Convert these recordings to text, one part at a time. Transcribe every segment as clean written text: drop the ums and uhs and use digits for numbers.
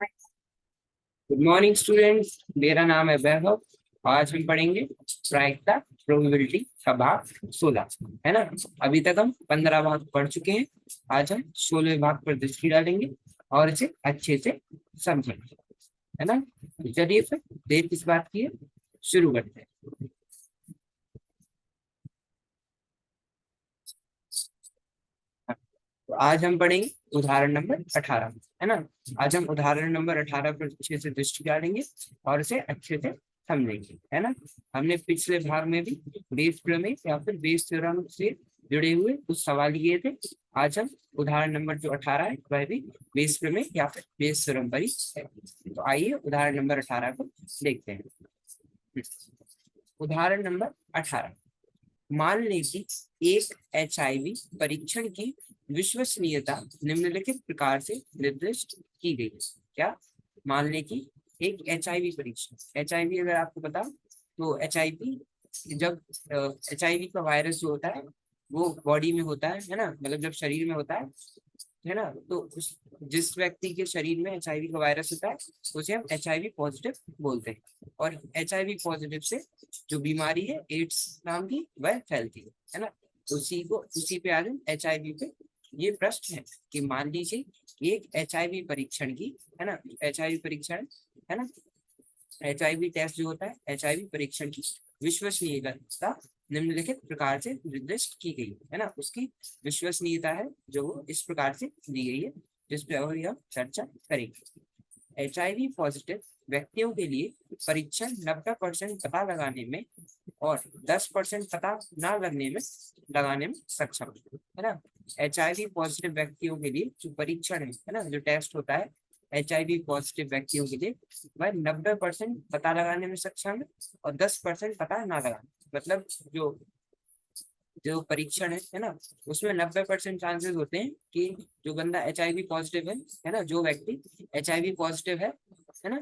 Good morning students, मेरा नाम है वैभव। आज हम पढ़ेंगे प्रायिकता प्रोबेबिलिटी का भाग 16, है ना। अभी तक हम 15 भाग पढ़ चुके हैं। आज हम 16वें भाग पर दृष्टि डालेंगे और इसे अच्छे से समझेंगे, है ना। तो चलिए फिर देर किस बात की है, शुरू करते हैं। तो आज हम पढ़ेंगे उदाहरण नंबर 18, है ना। आज हम उदाहरण नंबर 18 पर अच्छे से दृष्टि डालेंगे और इसे अच्छे से समझेंगे, है ना। हमने पिछले भाग में भी बेस प्रमेय या फिर बेस थ्योरम से जुड़े हुए कुछ सवाल किए थे। आज हम उदाहरण नंबर जो 18 है वह भी बेस प्रमेय या फिर बेस थ्योरम पर ही है। तो आइए उदाहरण नंबर 18 को देखते हैं। उदाहरण नंबर 18, मान लें कि एक एचआईवी परीक्षण की विश्वसनीयता निम्नलिखित प्रकार से निर्दिष्ट की गई है। क्या? मान लें कि एक एचआईवी परीक्षण, एचआईवी अगर आपको बता तो एचआईवी जब एचआईवी का वायरस जो होता है वो बॉडी में होता है ना, मतलब जब शरीर में होता है ना, तो उस जिस व्यक्ति के शरीर में एचआईवी का वायरस होता है उसे हम एचआईवी पॉजिटिव बोलते हैं। और एचआईवी पॉजिटिव से जो बीमारी है एड्स नाम की वह फैलती है ना। उसी पे आज एचआईवी पे ये प्रश्न है कि मान लीजिए एक एचआईवी परीक्षण की, है ना, एचआईवी परीक्षण, है ना, एचआईवी टेस्ट जो होता है एचआईवी परीक्षण की विश्वसनीयता निम्नलिखित प्रकार से निर्दिष्ट की गई है ना। उसकी विश्वसनीयता है जो वो इस प्रकार से दी गई है, जिस पर अभी हम चर्चा करेंगे। एचआईवी पॉजिटिव व्यक्तियों के लिए परीक्षण 90% पता लगाने में और 10% पता ना लगाने में सक्षम है ना। एचआईवी पॉजिटिव व्यक्तियों के लिए जो परीक्षण है ना, जो टेस्ट होता है एचआईवी पॉजिटिव व्यक्तियों के लिए वह 90% पता लगाने में सक्षम है और 10% पता ना लगाने, मतलब जो जो परीक्षण है ना, उसमें 90% चांसेस होते हैं कि जो बंदा एचआईवी पॉजिटिव है ना, जो व्यक्ति एचआईवी पॉजिटिव है ना,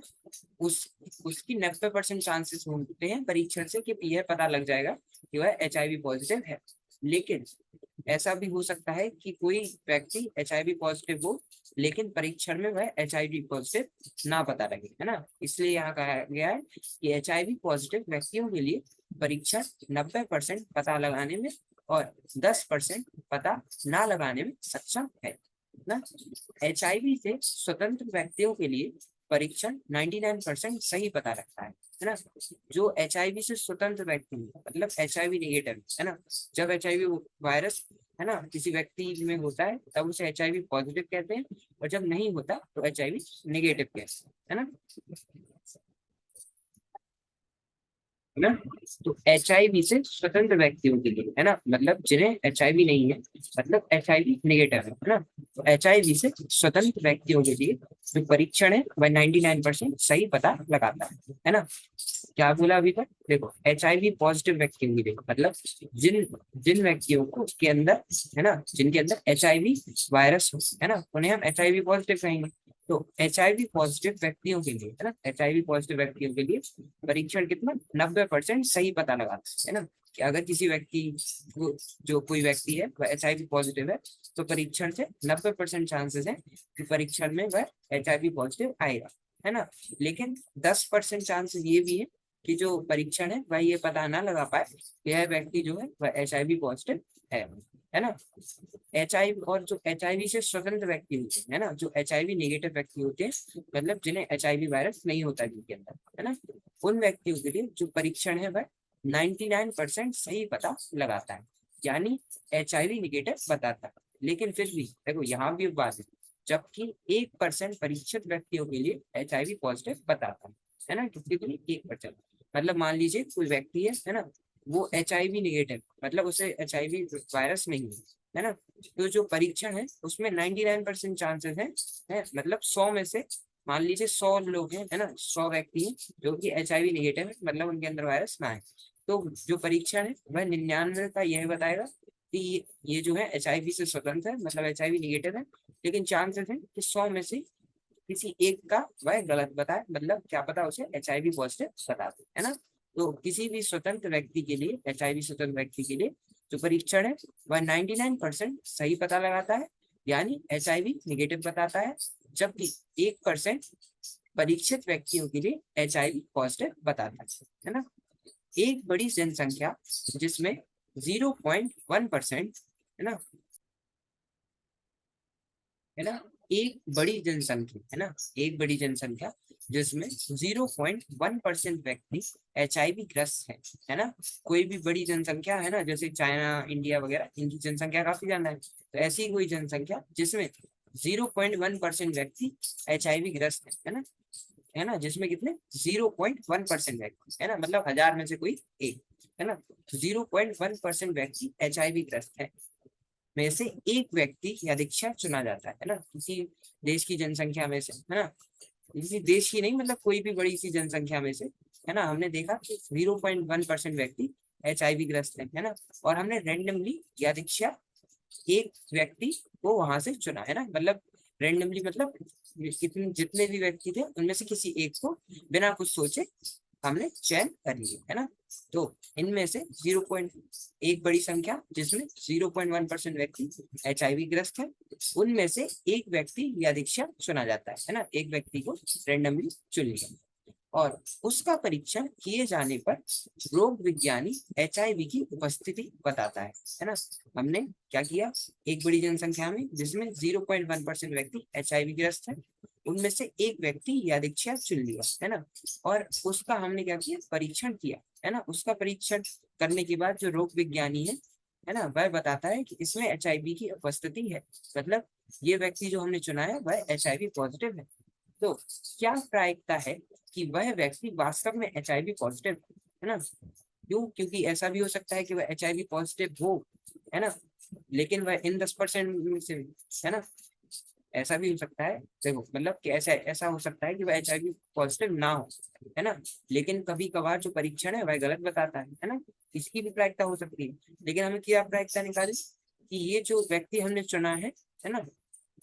उसकी 90% चांसेस होते हैं परीक्षण से कि यह पता लग जाएगा कि वह एचआईवी पॉजिटिव है। लेकिन ऐसा भी हो सकता है कि कोई व्यक्ति एचआईवी पॉजिटिव हो लेकिन परीक्षण में वह एचआईवी पॉजिटिव ना पता लगे, है ना। इसलिए यहाँ कहा गया है कि एचआईवी पॉजिटिव व्यक्तियों के लिए परीक्षण 90% पता लगाने में और 10% पता ना लगाने में सक्षम है ना। एचआईवी से स्वतंत्र व्यक्तियों के लिए परीक्षण 99% सही पता रखता है ना। जो एचआईवी से स्वतंत्र व्यक्ति मतलब एचआईवी नेगेटिव है ना, जब एचआईवी वायरस है ना किसी व्यक्ति में होता है तब उसे एचआईवी पॉजिटिव कहते हैं और जब नहीं होता तो एचआईवी नेगेटिव कहते हैं, है ना। है ना। तो एचआईवी से स्वतंत्र व्यक्तियों के लिए, है ना, मतलब जिन्हें एचआईवी नहीं है, मतलब एचआईवी नेगेटिव है ना, तो एचआईवी से स्वतंत्र व्यक्तियों के लिए जो परीक्षण है वह 99% सही पता लगाता है ना। क्या बोला अभी तक? देखो एचआईवी पॉजिटिव व्यक्तियों के लिए मतलब जिन जिन व्यक्तियों को के अंदर, है ना, जिनके अंदर एचआईवी वायरस हो, है ना, उन्हें हम एचआईवी पॉजिटिव कहेंगे। तो एचआईवी पॉजिटिव व्यक्तियों के लिए, है ना, एचआईवी पॉजिटिव व्यक्तियों के लिए परीक्षण कितना 90% सही पता लगाता है ना। कि अगर किसी व्यक्ति को, जो कोई व्यक्ति है वह एचआईवी पॉजिटिव है तो परीक्षण से 90% चांसेस है कि परीक्षण में वह एचआईवी पॉजिटिव आएगा, है ना। लेकिन 10% चांसेस ये भी है कि जो परीक्षण है वह ये पता ना लगा पाए कि यह व्यक्ति जो है वह एचआईवी पॉजिटिव है ना। एचआईवी और जो एचआईवी से स्वतंत्र व्यक्ति होते हैं, है ना, जो एचआईवी नेगेटिव व्यक्ति होते हैं मतलब जिन्हें एचआईवी वायरस नहीं होता जिनके अंदर, है ना, उन व्यक्तियों के लिए जो परीक्षण है वह 99% सही पता लगाता है, यानी एचआईवी नेगेटिव बताता है। लेकिन फिर भी देखो यहाँ भी एक बात है, जबकि 1% परीक्षित व्यक्तियों के लिए एचआईवी पॉजिटिव बताता है ना, कितने के लिए 1%। मतलब मान लीजिए कोई व्यक्ति है ना, वो एचआईवी नेगेटिव मतलब उसे एचआईवी वायरस नहीं है ना, तो जो परीक्षण है उसमें 99% चांसेस है मतलब 100 में से मान लीजिए 100 लोग हैं, है ना, 100 व्यक्ति हैं जो कि एचआईवी नेगेटिव है मतलब उनके अंदर वायरस ना है, तो जो परीक्षण है वह 99 का यह बताएगा कि ये जो है एचआईवी से स्वतंत्र है मतलब एचआईवी नेगेटिव है। लेकिन चांसेस है कि 100 में से किसी एक का वह गलत बताए, मतलब क्या पता उसे एचआईवी पॉजिटिव बता दे, है ना। तो किसी भी स्वतंत्र व्यक्ति के लिए, एचआईवी स्वतंत्र व्यक्ति के लिए जो परीक्षण है वह 99% सही पता लगाता है, यानी HIV निगेटिव बताता है, जबकि 1% परीक्षित व्यक्तियों के लिए HIV पॉजिटिव बताता है ना। एक बड़ी जनसंख्या जिसमें 0.1% है ना, है ना, एक बड़ी जनसंख्या है ना, एक बड़ी जनसंख्या जिसमें 0.1% व्यक्ति HIV ग्रस्त है ना। कोई भी बड़ी जनसंख्या है ना, जैसे चाइना, इंडिया वगैरह, इनकी जनसंख्या काफी ज्यादा है, तो ऐसी ही कोई जनसंख्या जिसमें 0.1% व्यक्ति HIV ग्रस्त है ना, जिसमें कितने 0.1% व्यक्ति है ना, मतलब 1000 में से कोई एक है ना, 0.1% व्यक्ति HIV ग्रस्त है में से एक व्यक्ति या दीक्षा चुना जाता है ना, किसी देश की जनसंख्या में से है ना, किसी देश की नहीं, मतलब कोई भी बड़ी सी जनसंख्या में से है ना, हमने देखा कि 0.1% व्यक्ति HIV ग्रस्त है ना, और हमने रैंडमली या दीक्षा एक व्यक्ति को वहां से चुना है ना, मतलब रैंडमली मतलब कितने जितने भी व्यक्ति थे उनमें से किसी एक को बिना कुछ सोचे हमने चयन कर लिया है ना। तो इनमें से 0. बड़ी संख्या जिसमें 0.1% व्यक्ति HIV ग्रस्त है, उनमें से एक व्यक्ति या दीक्षा चुना जाता है ना, एक व्यक्ति को रैंडमली चुन लिया और उसका परीक्षण किए जाने पर रोग विज्ञानी HIV की उपस्थिति बताता है ना। हमने क्या किया, एक बड़ी जनसंख्या में जिसमें 0.1% व्यक्ति HIV ग्रस्त है, उनमें से एक व्यक्ति या दीक्षा चुन लिया है ना, और उसका हमने क्या किया, परीक्षण किया है ना। उसका परीक्षण करने के बाद जो रोग विज्ञानी है ना, वह बताता है कि इसमें HIV की उपस्थिति है, मतलब ये व्यक्ति जो हमने चुना है वह HIV पॉजिटिव है। तो क्या प्रायिकता है कि वह व्यक्ति वास्तव में HIV पॉजिटिव है ना। क्यों, क्योंकि ऐसा भी हो सकता है कि वह HIV पॉजिटिव हो है ना, लेकिन वह इन 10% में से है ना, ऐसा भी हो सकता है। देखो मतलब कि ऐसा ऐसा हो सकता है कि वह HIV पॉजिटिव ना हो है ना, लेकिन कभी कभार जो परीक्षण है वह गलत बताता है ना, इसकी भी प्रायिकता हो सकती है। लेकिन हमें क्या प्रायिकता निकाली कि ये जो व्यक्ति हमने चुना है ना,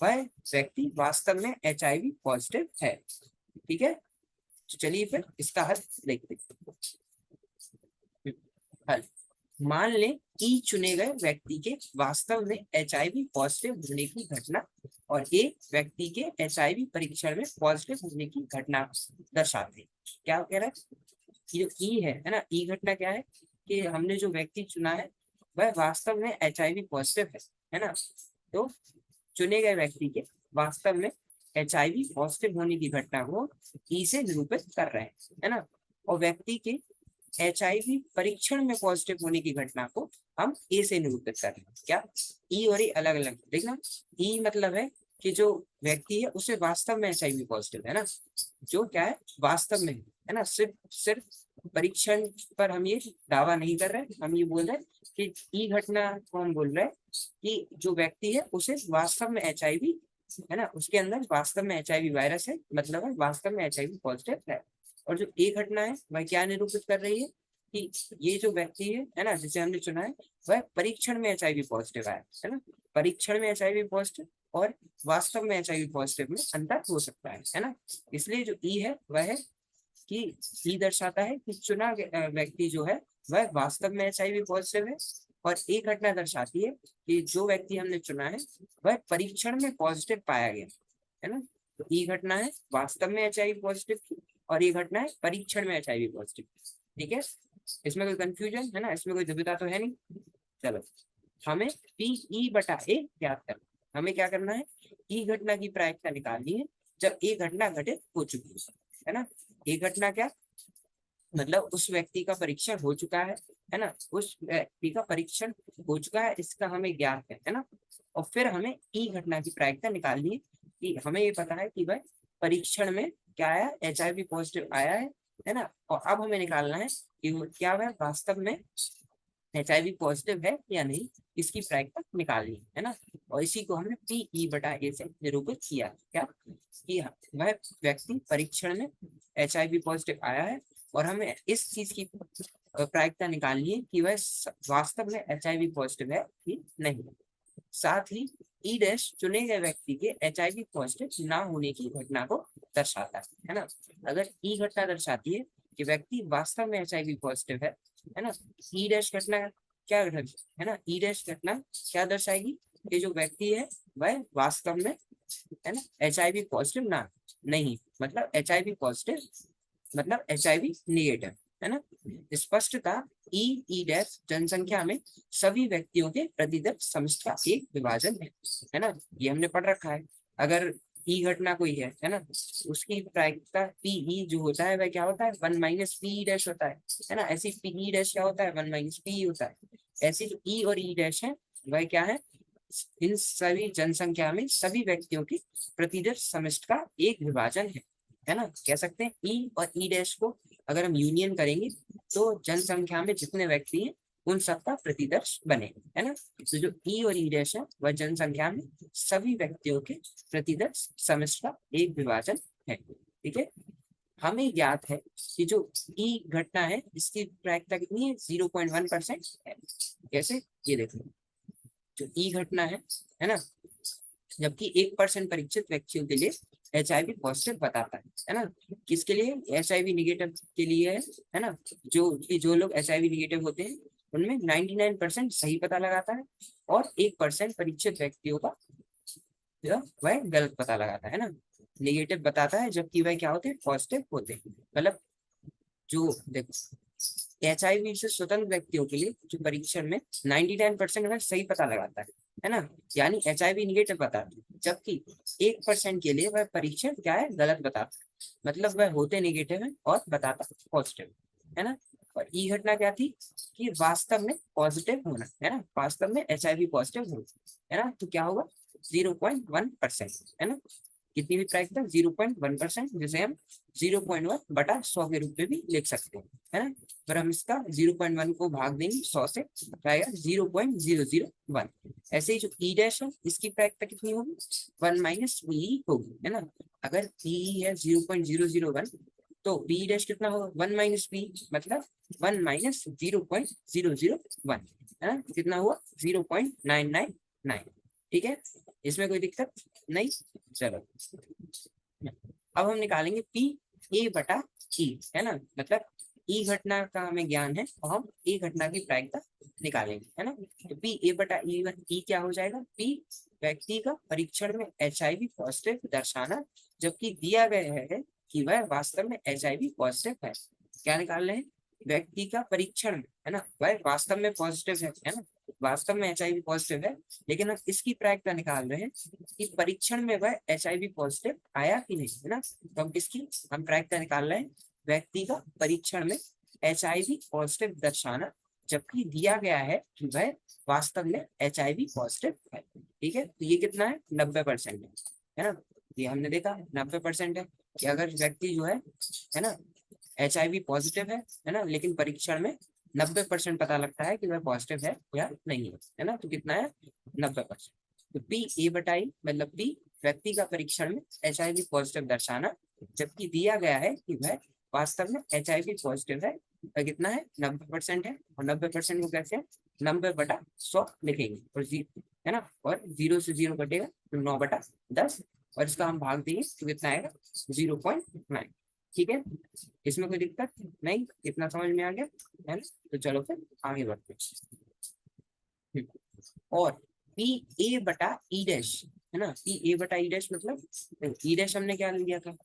वह व्यक्ति वास्तव में HIV पॉजिटिव है। ठीक है, तो चलिए फिर इसका हल देखते हैं। हल, मान लें ई चुने गए व्यक्ति के वास्तव में HIV पॉजिटिव होने की घटना और ए व्यक्ति के HIV परीक्षण में पॉजिटिव होने की घटना दर्शाते हैं। क्या कह रहा है, ये जो ई है ना, ई घटना क्या है कि हमने जो व्यक्ति चुना है वह वास्तव में HIV पॉजिटिव है ना, तो चुने गए व्यक्ति के वास्तव में HIV पॉजिटिव होने की घटना को ई से निरूपित कर रहे हैं है ना, और व्यक्ति के HIV परीक्षण में पॉजिटिव होने की घटना को हम ए से निरूपित कर रहे हैं। क्या ई और ए अलग अलग, देखना, ई मतलब है कि जो व्यक्ति है उसे वास्तव में HIV पॉजिटिव है ना, जो क्या है वास्तव में है ना, सिर्फ सिर्फ परीक्षण पर हम ये दावा नहीं कर रहे, हम ये बोल रहे हैं कि ई घटना को हम बोल रहे हैं कि जो व्यक्ति है उसे वास्तव में HIV है ना, उसके अंदर वास्तव में HIV वायरस है, मतलब है वास्तव में HIV पॉजिटिव है। और जो ए घटना है वह क्या निरूपित कर रही है कि ये जो व्यक्ति है ना, जिसे हमने चुना है वह परीक्षण में HIV पॉजिटिव आया है ना, परीक्षण में HIV पॉजिटिव और वास्तव में HIV पॉजिटिव में अंतर हो सकता है ना। इसलिए जो ई है वह है कि ई दर्शाता है कि चुना व्यक्ति जो है वह वास्तव में HIV पॉजिटिव है, और एक घटना दर्शाती है कि जो व्यक्ति हमने चुना है वह परीक्षण में पॉजिटिव पाया गया है ना। तो ई घटना है वास्तव में HIV पॉजिटिव की, और ये घटना है परीक्षण में HIV पॉजिटिव। ठीक है, इसमें कोई कंफ्यूजन है ना, इसमें कोई दुविधा तो है नहीं। चलो, हमें PE/A ज्ञात करना, हमें क्या करना है, ई घटना की प्रायिकता निकालनी है जब ए घटना घटित हो चुकी है ना। ए घटना क्या मतलब उस व्यक्ति का परीक्षण हो चुका है ना, उस व्यक्ति का परीक्षण हो चुका है, इसका हमें ज्ञात है ना। और फिर हमें ई घटना की प्रायिकता निकालनी है कि हमें ये पता है कि वह परीक्षण में क्या आया, HIV पॉजिटिव आया है ना, और अब हमें निकालना है कि क्या वह वास्तव में HIV पॉजिटिव है या नहीं, इसकी प्रायिकता निकालनी है ना। और इसी को हमने PE/A से निरूपित किया, क्या कि वह व्यक्ति परीक्षण में HIV पॉजिटिव आया है, और हमें इस चीज की प्रायिकता निकालनी है कि वह वास्तव में HIV पॉजिटिव है कि नहीं। साथ ही ई डैश चुने गए व्यक्ति के HIV पॉजिटिव ना होने की घटना को दर्शाता है ना। अगर ई घटना दर्शाती है कि व्यक्ति वास्तव में HIV पॉजिटिव है ना, ई डैश घटना क्या है ना, ई डैश घटना क्या दर्शाएगी कि जो व्यक्ति है वह वास्तव में, है ना, HIV पॉजिटिव ना नहीं, मतलब HIV पॉजिटिव मतलब HIV निगेटिव, है ना। स्पष्टता ई डैश जनसंख्या में सभी व्यक्तियों के प्रतिदर्श समष्टि का एक विभाजन है ना। ये हमने पढ़ रखा है। अगर ई घटना कोई है ना, उसकी प्रायिकता पी जो होता है वह क्या होता है, 1 माइनस पी डैश होता है ना। ऐसी पी डैश क्या होता है, 1 माइनस पी होता है। ऐसी जो ई और ई डैश है वह क्या है, इन सभी जनसंख्या में सभी व्यक्तियों की प्रतिदर्श समष्टि का एक विभाजन है ना। कह सकते हैं ई और ई डैश को अगर हम यूनियन करेंगे तो जनसंख्या में जितने व्यक्ति हैं उन सबका प्रतिदर्श बने, है ना। तो जो ई और ई डैश है वह जनसंख्या में सभी व्यक्तियों के प्रतिदर्श समष्टि का एक विभाजन है, ठीक है। हमें ज्ञात है कि जो ई घटना है इसकी प्रायिकता कितनी है, 0.1% है। कैसे, ये देखो, जो ई घटना है ना, जबकि 1% परीक्षित व्यक्तियों के लिए HIV पॉजिटिव बताता है ना। किसके लिए, HIV निगेटिव के लिए है ना। जो लोग HIV निगेटिव होते हैं उनमें 99% सही पता लगाता है और 1% परीक्षित व्यक्तियों का वह गलत पता लगाता है ना, निगेटिव बताता है, जबकि वह क्या होते हैं, पॉजिटिव होते हैं। मतलब जो देखो, HIV से स्वतंत्र व्यक्तियों के लिए जो परीक्षण में 99% वह सही पता लगाता है ना, यानी HIV निगेटिव बताता है, जबकि 1% के लिए वह परीक्षण क्या है, गलत बताता है, मतलब वह होते निगेटिव है और बताता पॉजिटिव, है ना। और ई घटना क्या थी कि वास्तव में पॉजिटिव होना, है ना, वास्तव में HIV पॉजिटिव होना, है ना। तो क्या होगा, 0.1%, है ना। कितनी भी प्रायिकता, 0.1%, जिसे हम 0.1/100 के रूप में भी लिख सकते हैं, है ना। पर हम इसका 0.1 को भाग देंगे 100 से, आएगा 0.001। ऐसे ही जो ई डैश है इसकी प्रायिकता कितनी होगी, 1 माइनस पी होगी, है ना। अगर पी है 0.001 तो पी डैश कितना होगा, 1 माइनस पी, मतलब 1 माइनस 0.001, है ना। कितना हुआ, 0.999, ठीक है। इसमें कोई दिक्कत नहीं। चलो, अब हम निकालेंगे पी ए बटा ई, है ना। मतलब ई घटना का हमें ज्ञान है और हम ई घटना की प्रायिकता निकालेंगे, है ना। तो पी ए बटा ई क्या हो जाएगा, पी व्यक्ति का परीक्षण में HIV पॉजिटिव दर्शाना, जबकि दिया गया है कि वह वास्तव में HIV पॉजिटिव है। क्या निकाल रहे हैं, व्यक्ति का परीक्षण में, है ना, वह वास्तव में पॉजिटिव है ना, वास्तव में HIV पॉजिटिव है, लेकिन हम इसकी प्रायिकता निकाल रहे हैं कि परीक्षण में वह HIV पॉजिटिव आया कि नहीं, है ना। तो हम किसकी, हम प्रायिकता निकाल रहे हैं व्यक्ति का परीक्षण में HIV पॉजिटिव दर्शाना, जबकि दिया गया है कि वह वास्तव में HIV पॉजिटिव है, ठीक है। तो ये कितना है, 90% है ना। ये हमने देखा 90% है कि अगर व्यक्ति जो है ना, HIV पॉजिटिव है ना, लेकिन परीक्षण में 90% पता लगता है कि वह पॉजिटिव है या नहीं है ना। तो कितना है, 90%। तो पी ए बटाई मतलब पी व्यक्ति का परीक्षण में HIV पॉजिटिव दर्शाना, जबकि दिया गया है कि वह वास्तव में HIV पॉजिटिव है, वह कितना है, 90% है। और 90% को कैसे 90/100 लिखेंगे, और है ना, और 0 से 0 कटेगा तो 9/10, और इसका हम भाग देंगे तो कितना आएगा, 0.9, ठीक है। इसमें कोई दिक्कत नहीं, इतना समझ में आ गया, है ना। तो चलो फिर आगे बढ़ते हैं। और पी ए बटा ई डैश, है ना, पी ए बटा ई डैश मतलब ई डैश हमने क्या लिया था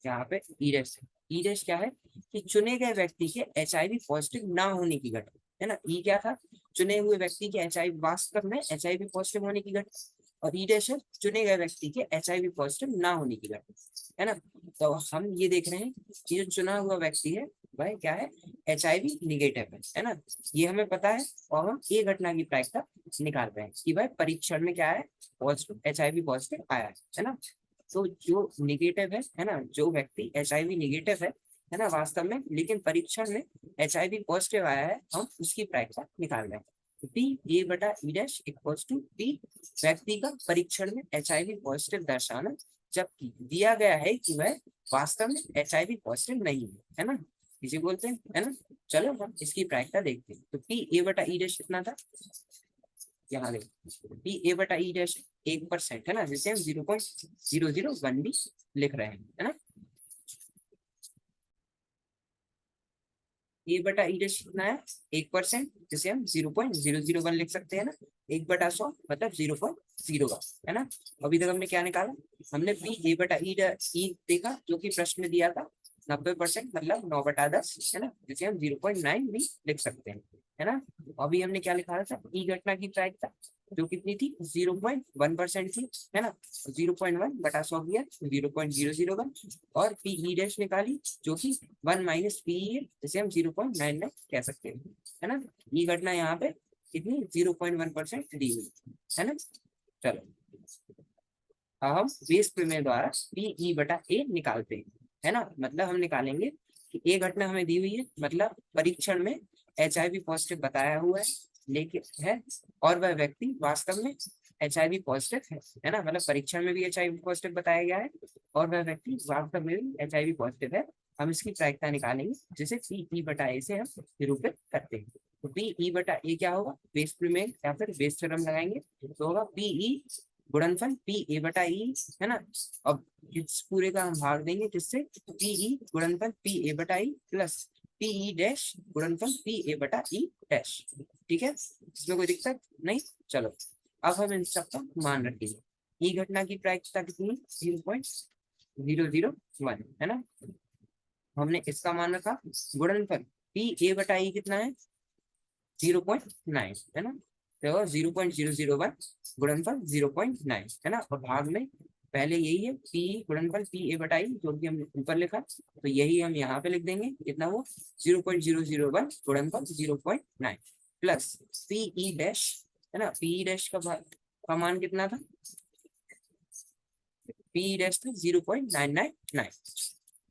यहाँ पे, ई डैश क्या है कि चुने गए व्यक्ति के HIV पॉजिटिव ना होने की घटना, है ना। ई क्या था, चुने हुए व्यक्ति के HIV वास्तव में HIV पॉजिटिव होने की घटना, और ई डैश है चुने गए व्यक्ति के HIV पॉजिटिव ना होने की घटना, है ना। तो हम ये देख रहे हैं कि जो चुना हुआ व्यक्ति है वह क्या है, HIV निगेटिव है ना। ये हमें पता है, और हम ये घटना की प्रायिकता निकाल रहे हैं कि वह परीक्षण में क्या है, पॉजिटिव HIV पॉजिटिव आया है ना। तो जो निगेटिव है ना, जो व्यक्ति HIV निगेटिव है ना वास्तव में, लेकिन परीक्षण में HIV पॉजिटिव आया है, हम उसकी प्रायिकता निकाल रहे हैं। पी ए बटा E dash equals to P व्यक्ति का परीक्षण में HIV पॉजिटिव दर्शाना, जबकि दिया गया है कि वह वास्तव में HIV पॉजिटिव नहीं है ना, इसे बोलते हैं, है ना। चलो हम इसकी प्रायिकता देखते हैं। तो पी ए बटा ई डैश कितना था, यहाँ देखो पी ए बटा ई डैश 1% है ना, जिसे हम 0.001 भी लिख रहे हैं, है ना। ए बटा ई डैश कितना है 1%, जिसे हम 0.001 लिख सकते हैं ना। 1/100 मतलब 0.01, है ना। अभी तक हमने क्या निकाला, हमने पी ए बटा ई देखा जो कि प्रश्न में दिया था 90% मतलब 9/10, है ना, जिसे हम 0.9 भी लिख सकते हैं, है ना। अभी हमने क्या लिखा था, ई घटना की प्रायिकता जो कितनी थी 0.1% थी, है ना। 0.1/100 दिया 0.001, और पी ई डैश निकाली जो कि 1 माइनस पी है, जिसे हम 0.99 कह सकते हैं, है ना। ई घटना यहाँ पे कितनी 0.1% दी हुई, है ना। चलो अब हम बेस प्रमेय द्वारा पी ई बटा ए निकालते हैं, है ना। मतलब हम निकालेंगे कि ए घटना हमें दी हुई है, मतलब परीक्षण में HIV पॉजिटिव बताया हुआ है, लेकिन है, और वह व्यक्ति वास्तव में HIV पॉजिटिव है ना। मतलब परीक्षण में भी HIV पॉजिटिव बताया गया है, और वह व्यक्ति वास्तव में भी HIV पॉजिटिव है। हम इसकी प्रायिकता निकालेंगे, जिसे पी ई बटा ए से हम निरूपित करते हैं। तो पी ई बटा ए क्या होगा, बेस प्रमेय या फिर बेस थ्योरम लगाएंगे तो होगा पी ई गुणनफल पी ए बटा ई, है ना। अब इस पूरे का हम भाग देंगे किससे, पी ई गुणनफल पी ए बटा E plus P E dash गुणनफल पी ए बटा ई डैश। ठीक है, इसमें कोई दिक्कत नहीं। चलो अब हम इन सबका मान रखेंगे। ई घटना की प्रायिकता कितनी 0.001, है ना। हमने इसका मान रखा, गुणनफल पी ए बटा ई कितना है 0.9, है ना। तो 0.001 गुणनफल 0.9, है ना। और भाग में पहले यही है पी गुणनफल पी ए बटा ई, जो कि हमने ऊपर लिखा, तो यही हम यहाँ पे लिख देंगे कितना वो 0.001 गुणनफल 0.9 प्लस पी ई डैश, है ना। पी ई डैश का मान कितना था, पी ई डैश था 0.999,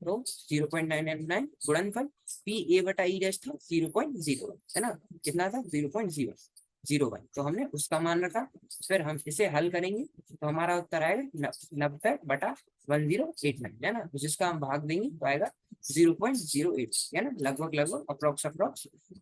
तो 0.999 गुणनफल पी ए बटा ई डैश था 0.0, है ना। कितना था 0.001, तो हमने उसका मान रखा। फिर हम इसे हल करेंगे तो हमारा उत्तर आएगा 90/1089, है ना। तो जिसका हम भाग देंगे तो आएगा 0.08, है ना। लगभग लगभग अप्रोक्स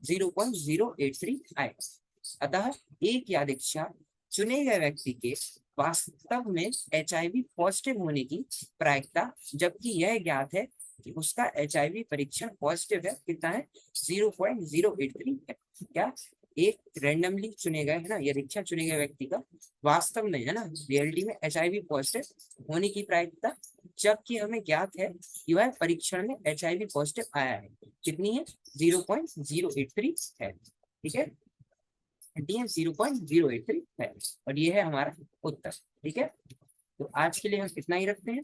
0.083 आएगा। अतः एक यादृच्छा चुने गए व्यक्ति के वास्तव में HIV पॉजिटिव होने की प्रायिकता, जबकि यह ज्ञात है कि उसका HIV परीक्षण पॉजिटिव है, कितना है 0.083 है। क्या एक रैंडमली चुने गए, है ना, यादृच्छा चुने गए व्यक्ति का वास्तव में, है ना, रियलिटी में HIV पॉजिटिव होने की प्रायिकता, जबकि हमें ज्ञात है कि वह परीक्षण में HIV पॉजिटिव आया है, कितनी है 0.083 है। ठीक है, DM 0.083 है, और ये है हमारा उत्तर। ठीक है, तो आज के लिए हम इतना ही रखते हैं।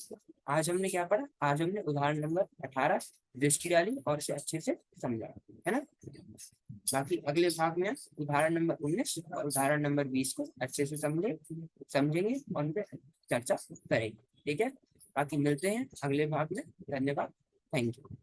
आज हमने क्या पढ़ा, आज हमने उदाहरण नंबर 18 दृष्टि डाली और इसे अच्छे से समझा, है ना। बाकी अगले भाग में हम उदाहरण नंबर 19 और उदाहरण नंबर 20 को अच्छे से समझेंगे और उन पर चर्चा करेंगे। ठीक है, बाकी मिलते हैं अगले भाग में। धन्यवाद, थैंक यू।